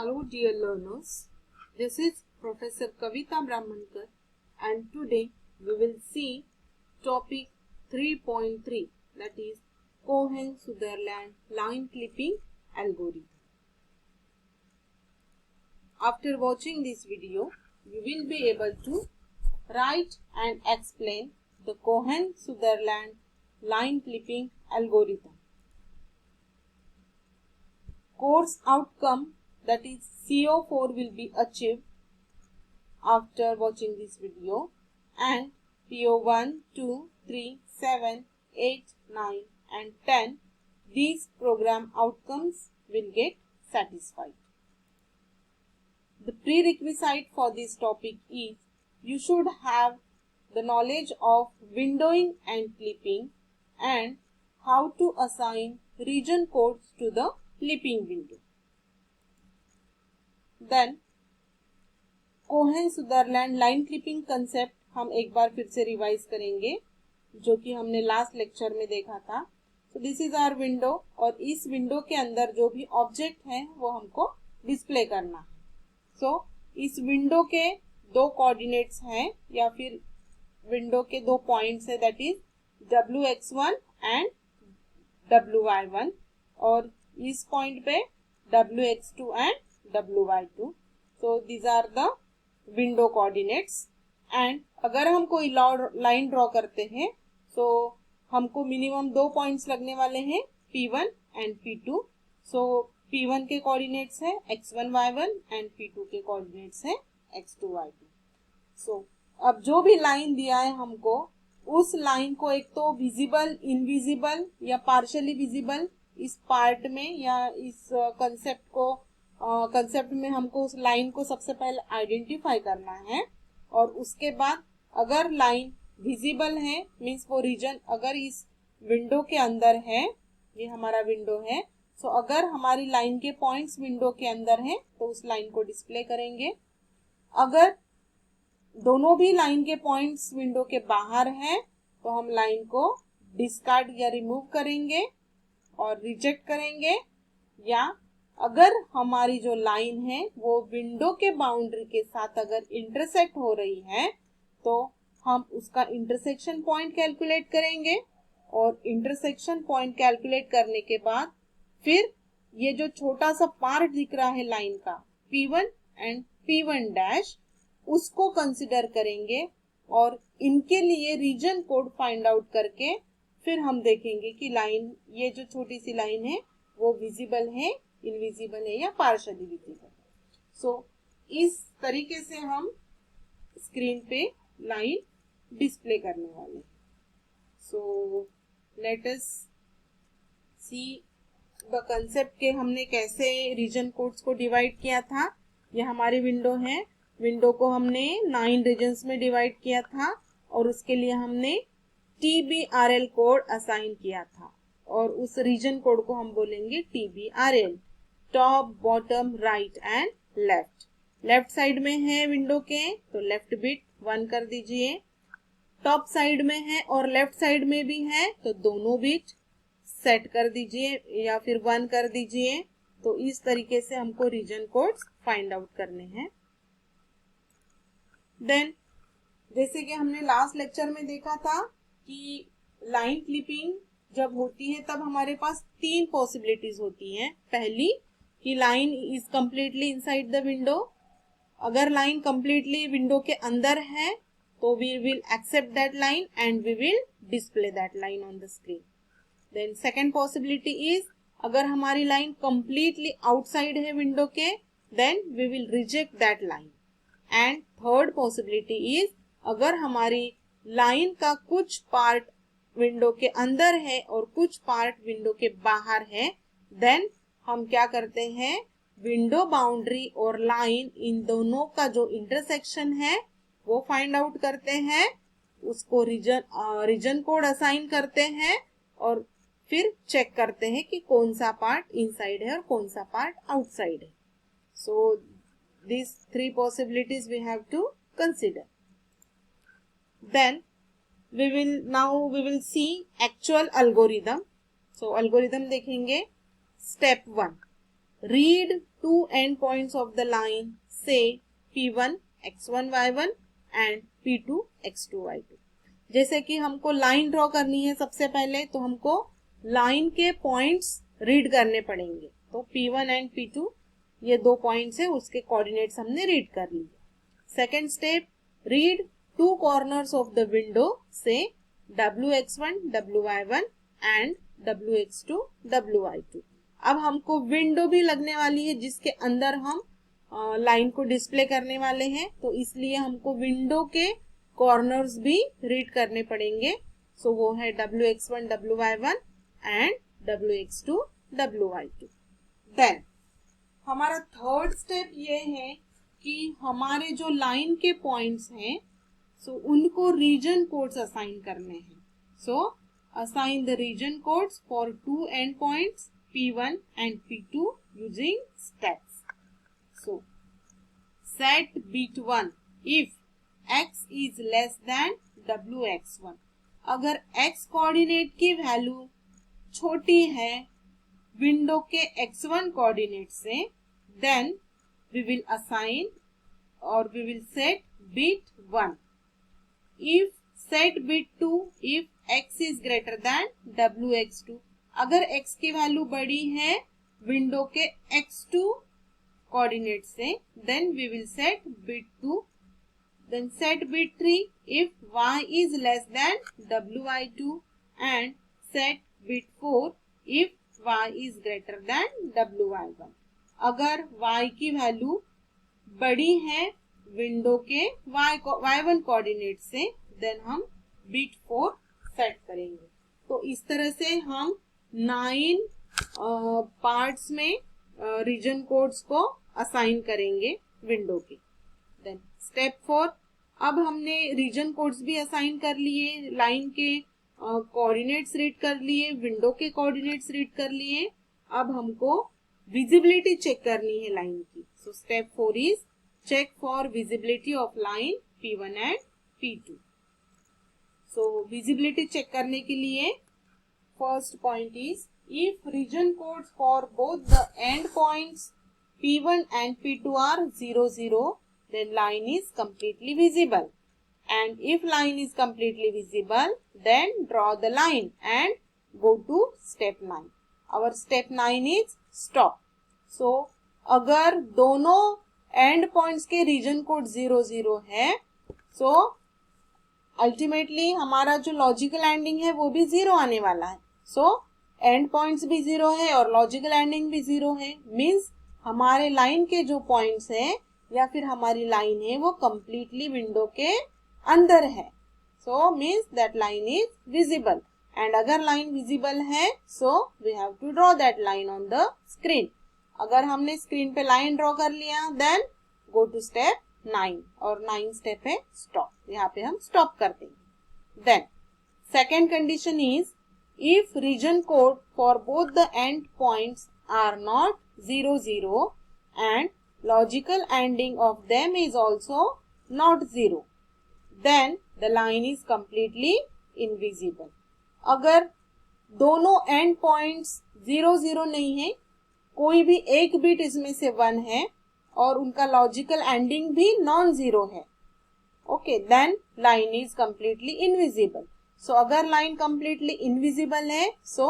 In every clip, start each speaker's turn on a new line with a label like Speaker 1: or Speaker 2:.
Speaker 1: Hello dear learners, this is Professor Kavita Brahmankar and today we will see topic 3.3 that is Cohen-Sutherland line clipping algorithm. After watching this video, you will be able to write and explain the Cohen-Sutherland line clipping algorithm. Course outcome that is CO4 will be achieved after watching this video and PO1, 2, 3, 7, 8, 9 and 10 these program outcomes will get satisfied. The prerequisite for this topic is you should have the knowledge of windowing and clipping and how to assign region codes to the clipping window. Then Cohen-Sutherland line clipping concept हम एक बार फिर से revise करेंगे जो कि हमने last lecture में देखा था. तो दिस इज आवर विंडो और इस विंडो के अंदर जो भी ऑब्जेक्ट है वो हमको डिस्प्ले करना है. सो इस विंडो के दो कोऑर्डिनेट्स हैं या फिर विंडो के दो पॉइंट्स है that is wx1 and wy1 और इस पॉइंट पे wx2 and wy2. So these are the window coordinates and अगर हम कोई लाइन ड्रॉ करते हैं तो हमको मिनिमम दो पॉइंट्स लगने वाले हैं P1 and P2. So P1 के कोऑर्डिनेट्स है x1 y1 एंड P2 के कोऑर्डिनेट्स है x2 y2. सो अब जो भी लाइन दिया है हमको उस लाइन को एक तो विजिबल, इनविजिबल या पार्शियली विजिबल इस पार्ट में या इस कंसेप्ट में हमको उस लाइन को सबसे पहले आइडेंटिफाई करना है और उसके बाद अगर लाइन विजिबल है मीन्स वो रीजन अगर इस विंडो के अंदर है, ये हमारा विंडो है, सो अगर हमारी लाइन के पॉइंट्स विंडो के अंदर है तो उस लाइन को डिस्प्ले करेंगे. अगर दोनों भी लाइन के पॉइंट्स विंडो के बाहर है तो हम लाइन को डिस्कार्ड या रिमूव करेंगे और रिजेक्ट करेंगे. या अगर हमारी जो लाइन है वो विंडो के बाउंड्री के साथ अगर इंटरसेक्ट हो रही है तो हम उसका इंटरसेक्शन पॉइंट कैलकुलेट करेंगे और इंटरसेक्शन पॉइंट कैलकुलेट करने के बाद फिर ये जो छोटा सा पार्ट दिख रहा है लाइन का P1 एंड P1 डैश उसको कंसिडर करेंगे और इनके लिए रीजन कोड फाइंड आउट करके फिर हम देखेंगे कि लाइन, ये जो छोटी सी लाइन है वो विजिबल है, इनविजिबल है या पार्शियली विजिबल. सो इस तरीके से हम स्क्रीन पे लाइन डिस्प्ले करने वाले हैं. So let us see the concept के हमने कैसे रीजन कोड्स को डिवाइड किया था. ये हमारी विंडो है, विंडो को हमने 9 रीजन्स में डिवाइड किया था और उसके लिए हमने TBRL कोड असाइन किया था और उस रीजन कोड को हम बोलेंगे TBRL, top, bottom, right and left. Left side में है विंडो के तो लेफ्ट बिट 1 कर दीजिए, टॉप साइड में है और लेफ्ट साइड में भी है तो दोनों बिट सेट कर दीजिए या फिर 1 कर दीजिए. तो इस तरीके से हमको रीजन कोड्स फाइंड आउट करने हैं. देन जैसे कि हमने लास्ट लेक्चर में देखा था कि लाइन क्लिपिंग जब होती है तब हमारे पास 3 पॉसिबिलिटीज होती हैं. पहली कि line is completely inside the window. अगर लाइन कंप्लीटली विंडो के अंदर है तो we will accept that line and we will display that line on the screen. Then second possibility is अगर हमारी लाइन कंप्लीटली आउटसाइड है विंडो के then we will reject that line. And third possibility is अगर हमारी line का कुछ part window के अंदर है और कुछ पार्ट विंडो के बाहर है देन हम क्या करते हैं, विंडो बाउंड्री और लाइन इन दोनों का जो इंटरसेक्शन है वो फाइंड आउट करते हैं, उसको रीजन कोड असाइन करते हैं और फिर चेक करते हैं कि कौन सा पार्ट इनसाइड है और कौन सा पार्ट आउटसाइड है. सो these 3 possibilities we have to consider. Then we will see actual algorithm. So algorithm देखेंगे. Step 1 read two endpoints of the line, say P1 x1 y1 and P2 x2 y2। जैसे कि हमको line draw करनी है सबसे पहले, तो हमको लाइन के पॉइंट्स रीड करने पड़ेंगे। तो P1 एंड P2 ये दो पॉइंट्स है, उसके कोऑर्डिनेट्स हमने रीड कर लिए। Second step, read two corners of the window से wx1 wy1 and wx2 wy2। अब हमको विंडो भी लगने वाली है जिसके अंदर हम लाइन को डिस्प्ले करने वाले हैं, तो इसलिए हमको विंडो के कॉर्नर्स भी रीड करने पड़ेंगे। सो वो है wx1 wy1 and wx2 wy2। Then हमारा थर्ड स्टेप ये है कि हमारे जो लाइन के पॉइंट्स हैं, सो उनको रीजन कोड्स असाइन करने हैं। So assign the region codes for two end points P1 and P2 using steps. So set bit 1 if x is less than wx1। अगर x कोऑर्डिनेट की वैल्यू छोटी है window के x1 coordinate से, then we will assign or we will set bit 1। if set bit 2 if x is greater than wx2। अगर x की value बड़ी है विंडो के x2 कोऑर्डिनेट से, then we will set bit 2। then set bit 3 if y is less than wy2 and set bit 4 if y is greater than wy1। अगर y की value बड़ी है विंडो के y1 कोऑर्डिनेट से, then हम bit 4 set करेंगे। तो इस तरह से हम 9 पार्ट्स में रीजन कोड्स को असाइन करेंगे विंडो के। देन स्टेप 4, अब हमने रीजन कोड्स भी असाइन कर लिए, लाइन के कोऑर्डिनेट्स रीड कर लिए, विंडो के कोऑर्डिनेट्स रीड कर लिए। अब हमको विजिबिलिटी चेक करनी है लाइन की। So step 4 is check for visibility of line P1 and P2। So visibility check करने के लिए first point is if region codes for both the end points P1 and P2 are 0 0, then line is completely visible, and if line is completely visible, then draw the line and go to step 9। our step 9 is stop। so अगर दोनों and points के reason code 0 0 है, so ultimately हमारा जो logical ending है वो भी 0 आने वाला है। so एंड पॉइंट्स भी 0 है और लॉजिकल एंडिंग भी 0 है, मीन्स हमारे लाइन के जो पॉइंट्स हैं या फिर हमारी लाइन है वो कंप्लीटली विंडो के अंदर है। So means that line is visible, and अगर लाइन विजिबल है so we have to draw that line on the screen. अगर हमने स्क्रीन पे लाइन ड्रॉ कर लिया, देन गो टू स्टेप 9, और 9 स्टेप है स्टॉप, यहाँ पे हम स्टॉप कर देंगे। Then second condition is if region code for both the end points are not 0 0 and logical ending of them is also not 0, then the line is completely invisible। अगर दोनों end points 0 0 नहीं है, कोई भी एक bit इसमें से 1 है और उनका लॉजिकल एंडिंग भी नॉन जीरो है, okay, then line is completely invisible. So अगर लाइन कंप्लीटली इनविजिबल है, so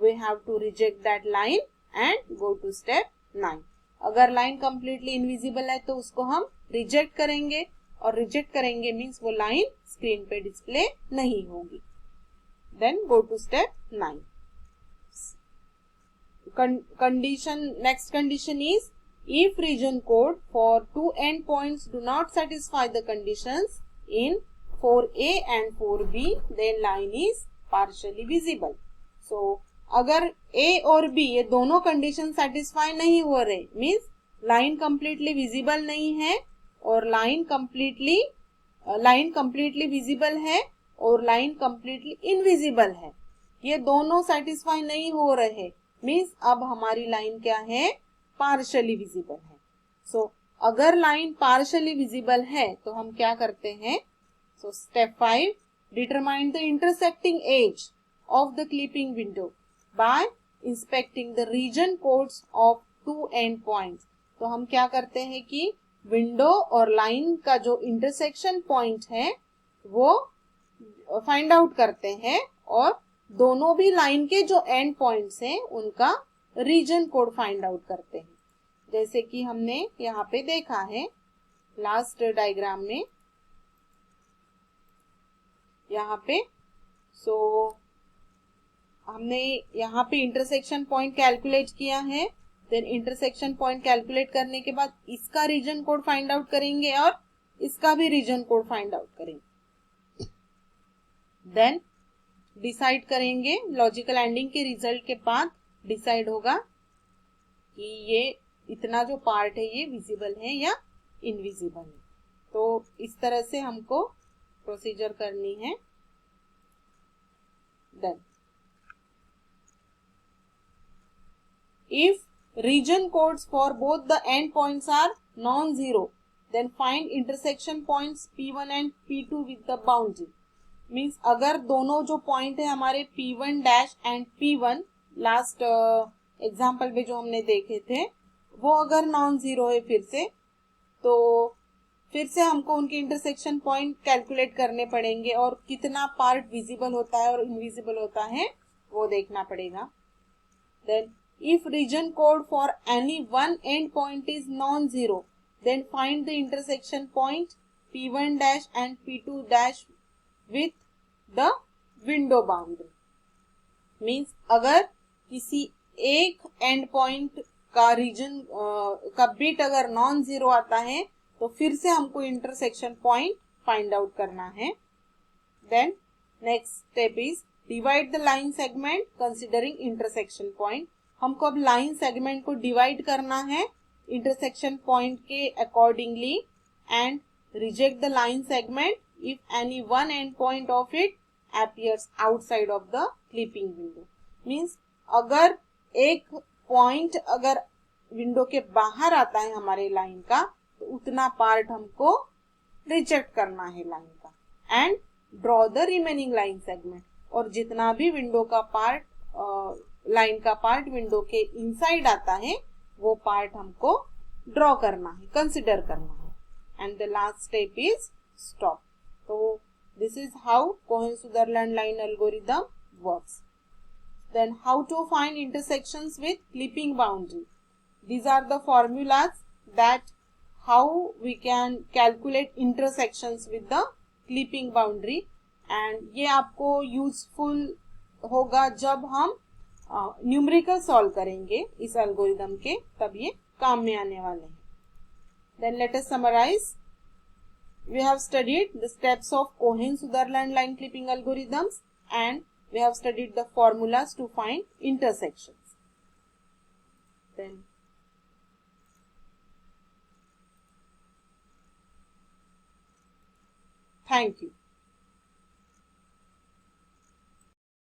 Speaker 1: we have to reject that line and go to step 9। अगर लाइन कंप्लीटली इनविजिबल है तो उसको हम रिजेक्ट करेंगे, और रिजेक्ट करेंगे मीन्स वो लाइन स्क्रीन पे डिस्प्ले नहीं होगी। Then go to step 9। Condition, next condition is if region code for two endpoints do not satisfy the conditions in 4a and 4b, then line is partially visible। so अगर a और b ये दोनों condition satisfy नहीं हो रहे, means line completely visible नहीं है और लाइन कंप्लीटली विजिबल है और लाइन कंप्लीटली इनविजिबल है, ये दोनों सेटिस्फाई नहीं हो रहे, मीन्स अब हमारी लाइन क्या है, पार्शियली विजिबल है। सो अगर लाइन पार्शियली विजिबल है तो हम क्या करते हैं, so step 5, determine the intersecting edge of the clipping window by inspecting the region codes of two end points. तो हम क्या करते हैं कि विंडो और लाइन का जो इंटरसेक्शन पॉइंट है वो फाइंड आउट करते हैं और दोनों भी लाइन के जो एंड पॉइंट्स हैं उनका रीजन कोड फाइंड आउट करते हैं। जैसे कि हमने यहाँ पे देखा है लास्ट डायग्राम में, यहाँ पे हमने यहाँ पे इंटरसेक्शन पॉइंट कैलकुलेट किया है। देन इंटरसेक्शन पॉइंट कैलकुलेट करने के बाद इसका रीजन कोड फाइंड आउट करेंगे और इसका भी रीजन कोड फाइंड आउट करेंगे। देन डिसाइड करेंगे, लॉजिकल एंडिंग के रिजल्ट के बाद डिसाइड होगा कि ये इतना जो पार्ट है ये विजिबल है या इनविजिबल है। तो इस तरह से हमको प्रोसीजर करनी है। Then if region codes for both the end points are non-zero, then find intersection points P1 and P2 with the boundary। Means अगर दोनों जो पॉइंट है हमारे P1 dash and P1 last example में जो हमने देखे थे वो अगर नॉन जीरो है फिर से हमको उनके इंटरसेक्शन पॉइंट कैलकुलेट करने पड़ेंगे और कितना पार्ट विजिबल होता है और इनविजिबल होता है वो देखना पड़ेगा। Then if region code for any one end point is non-zero, then find the intersection point P1 dash and P2 dash with the window boundary। Means अगर किसी एक एंड पॉइंट का रीजन का बिट अगर नॉन जीरो आता है तो फिर से हमको इंटरसेक्शन पॉइंट फाइंड आउट करना है। Then next step is divide the line segment considering intersection point. हमको अब लाइन सेगमेंट को डिवाइड करना है इंटरसेक्शन पॉइंट के accordingly and reject the line segment if any one end point of it appears outside of the clipping window। मीन्स अगर एक point अगर विंडो के बाहर आता है हमारे लाइन का तो उतना पार्ट हमको रिजेक्ट करना है लाइन का and draw the remaining line segment. और जितना भी विंडो का पार्ट लाइन का पार्ट विंडो के इनसाइड आता है वो पार्ट हमको ड्रॉ करना है, कंसिडर करना है। And the last step is stop. तो this is how Cohen-Sutherland line algorithm works। Then how to find intersections with clipping boundary। These are the formulas that how we can calculate intersections with the clipping boundary and ये आपको useful होगा जब हम numerical solve करेंगे इस algorithm के, तब ये काम में आने वाले हैं। Then let us summarize। We have studied the steps of Cohen-Sutherland line clipping algorithms and we have studied the formulas to find intersections। Then thank you।